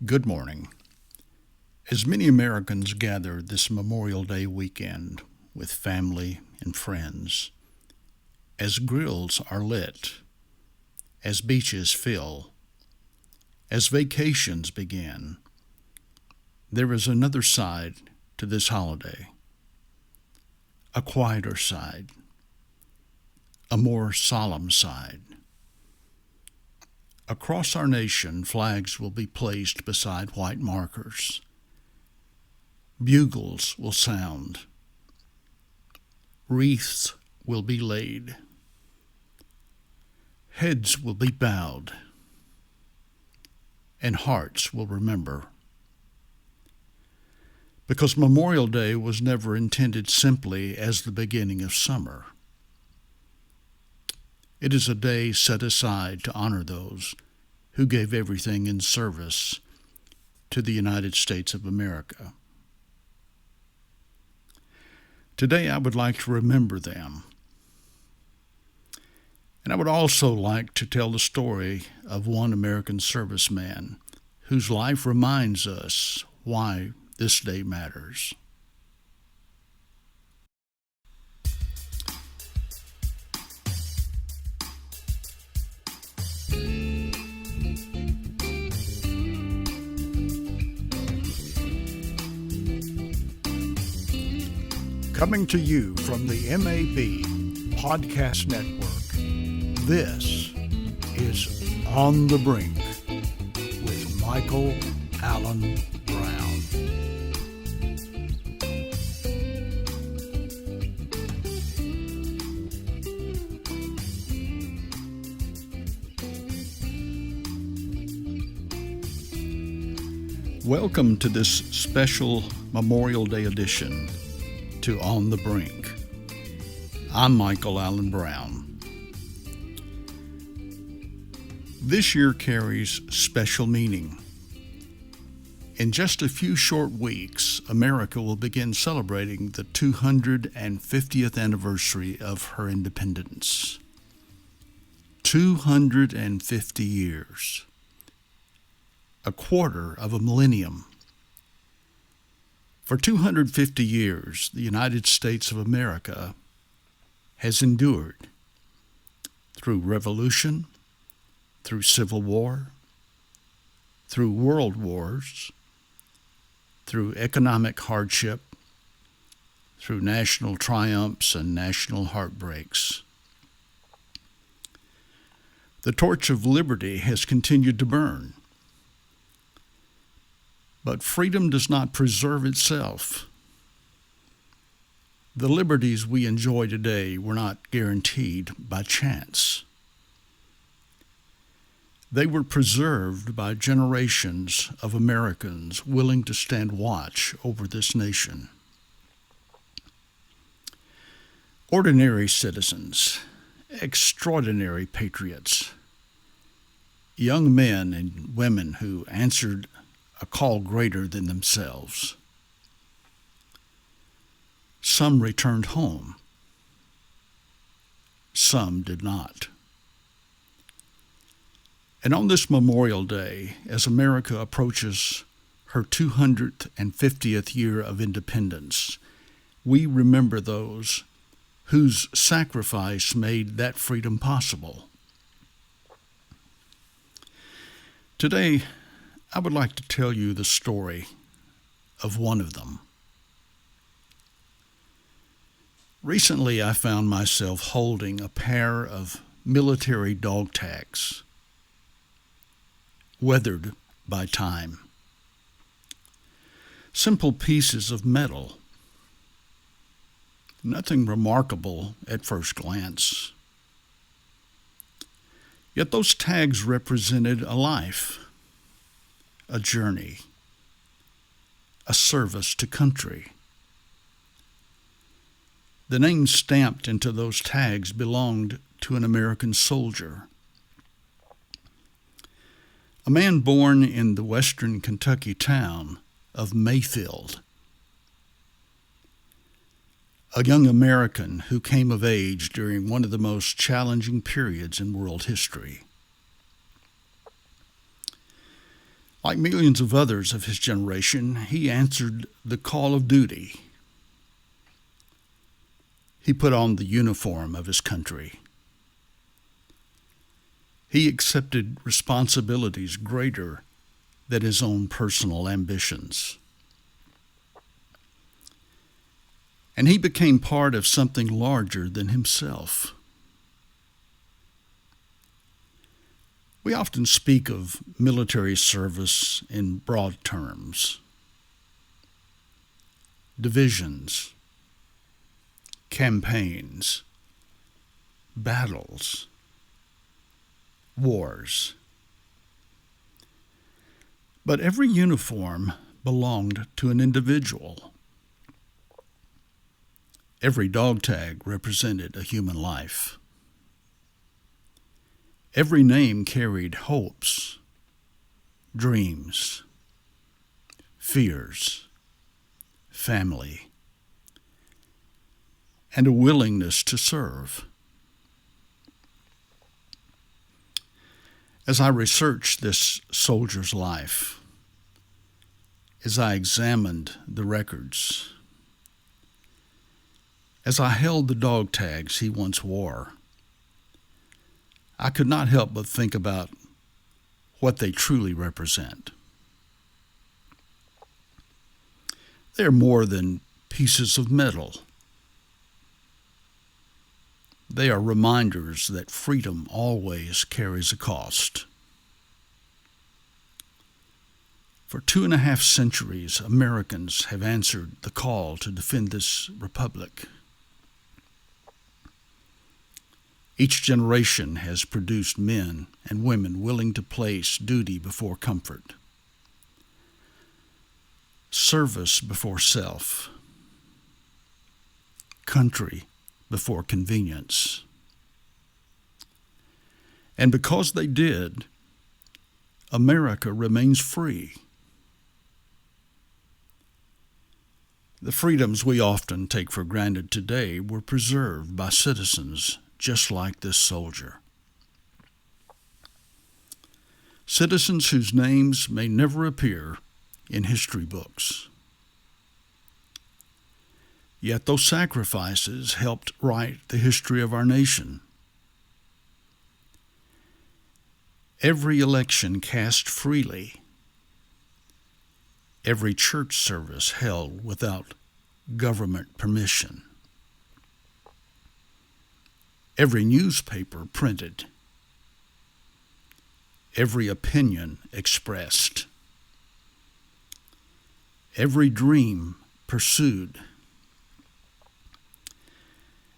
Good morning. As many Americans gather this Memorial Day weekend with family and friends, as grills are lit, as beaches fill, as vacations begin, there is another side to this holiday, a quieter side, a more solemn side. Across our nation, flags will be placed beside white markers. Bugles will sound. Wreaths will be laid. Heads will be bowed. And hearts will remember. Because Memorial Day was never intended simply as the beginning of summer. It is a day set aside to honor those who gave everything in service to the United States of America. Today I would like to remember them. And I would also like to tell the story of one American serviceman whose life reminds us why this day matters. Coming to you from the MAB Podcast Network, this is On the Brink with Michael Allen Brown. Welcome to this special Memorial Day edition to On the Brink. I'm Michael Allen Brown. This year carries special meaning. In just a few short weeks, America will begin celebrating the 250th anniversary of her independence. 250 years. A quarter of a millennium. For 250 years, the United States of America has endured through revolution, through civil war, through world wars, through economic hardship, through national triumphs and national heartbreaks. The torch of liberty has continued to burn. But freedom does not preserve itself. The liberties we enjoy today were not guaranteed by chance. They were preserved by generations of Americans willing to stand watch over this nation. Ordinary citizens, extraordinary patriots, young men and women who answered a call greater than themselves. Some returned home. Some did not. And on this Memorial Day, as America approaches her 250th year of independence, we remember those whose sacrifice made that freedom possible. Today, I would like to tell you the story of one of them. Recently, I found myself holding a pair of military dog tags, weathered by time. Simple pieces of metal, nothing remarkable at first glance. Yet those tags represented a life, a journey, a service to country. The name stamped into those tags belonged to an American soldier, a man born in the western Kentucky town of Mayfield, a young American who came of age during one of the most challenging periods in world history. Like millions of others of his generation, he answered the call of duty. He put on the uniform of his country. He accepted responsibilities greater than his own personal ambitions. And he became part of something larger than himself. We often speak of military service in broad terms. Divisions, campaigns, battles, wars. But every uniform belonged to an individual. Every dog tag represented a human life. Every name carried hopes, dreams, fears, family, and a willingness to serve. As I researched this soldier's life, as I examined the records, as I held the dog tags he once wore, I could not help but think about what they truly represent. They are more than pieces of metal. They are reminders that freedom always carries a cost. For 2.5 centuries, Americans have answered the call to defend this republic. Each generation has produced men and women willing to place duty before comfort, service before self, country before convenience. And because they did, America remains free. The freedoms we often take for granted today were preserved by citizens just like this soldier. Citizens whose names may never appear in history books. Yet those sacrifices helped write the history of our nation. Every election cast freely. Every church service held without government permission. Every newspaper printed, every opinion expressed, every dream pursued,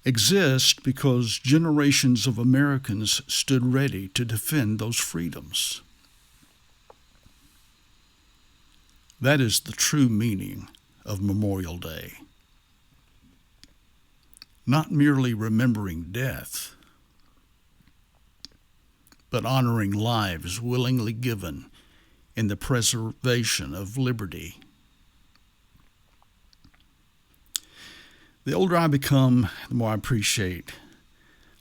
exist because generations of Americans stood ready to defend those freedoms. That is the true meaning of Memorial Day. Not merely remembering death, but honoring lives willingly given in the preservation of liberty. The older I become, the more I appreciate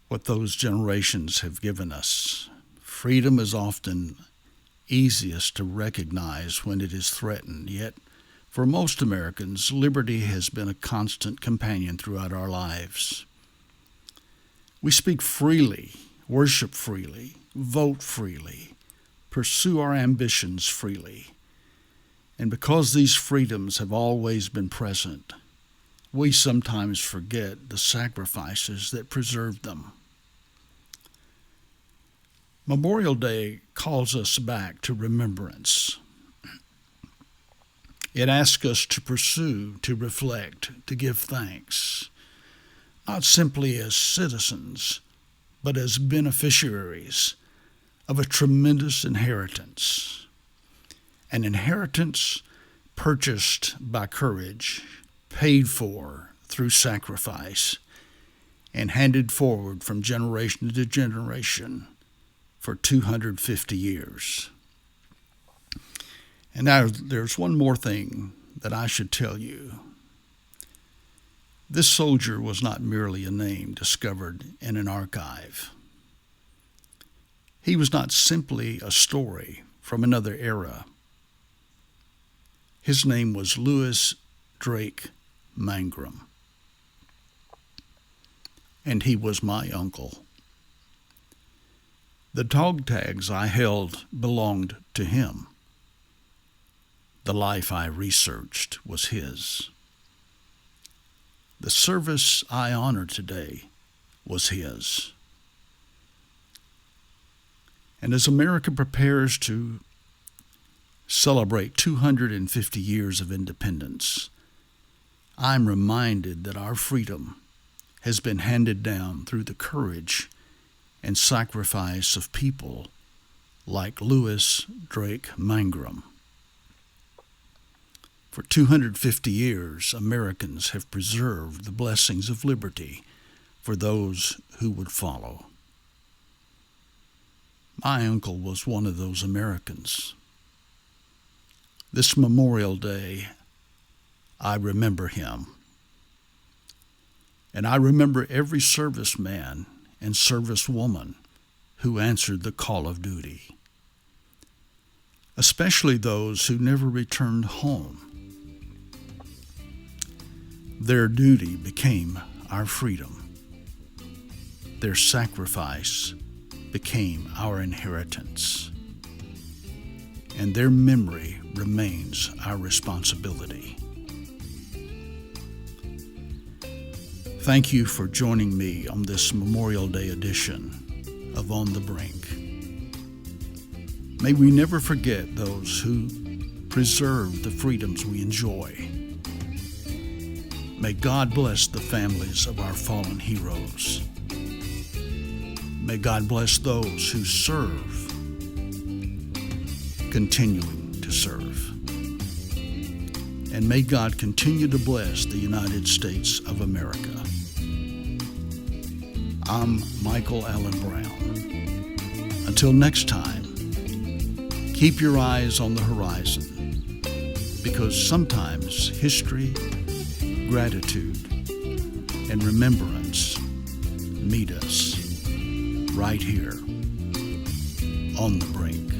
what those generations have given us. Freedom is often easiest to recognize when it is threatened, yet for most Americans, liberty has been a constant companion throughout our lives. We speak freely, worship freely, vote freely, pursue our ambitions freely. And because these freedoms have always been present, we sometimes forget the sacrifices that preserved them. Memorial Day calls us back to remembrance. It asks us to pursue, to reflect, to give thanks, not simply as citizens, but as beneficiaries of a tremendous inheritance, an inheritance purchased by courage, paid for through sacrifice, and handed forward from generation to generation for 250 years. And now there's one more thing that I should tell you. This soldier was not merely a name discovered in an archive. He was not simply a story from another era, His name was Louis Drake Mangrum, and he was my uncle. The dog tags I held belonged to him. The life I researched was his. The service I honor today was his. And as America prepares to celebrate 250 years of independence, I'm reminded that our freedom has been handed down through the courage and sacrifice of people like Louis Drake Mangrum. For 250 years, Americans have preserved the blessings of liberty for those who would follow. My uncle was one of those Americans. This Memorial Day, I remember him. And I remember every serviceman and servicewoman who answered the call of duty, especially those who never returned home. Their duty became our freedom. Their sacrifice became our inheritance. And their memory remains our responsibility. Thank you for joining me on this Memorial Day edition of On the Brink. May we never forget those who preserve the freedoms we enjoy. May God bless the families of our fallen heroes. May God bless those who serve, continuing to serve. And may God continue to bless the United States of America. I'm Michael Allen Brown. Until next time, keep your eyes on the horizon, because sometimes history, gratitude, and remembrance meet us right here on the brink.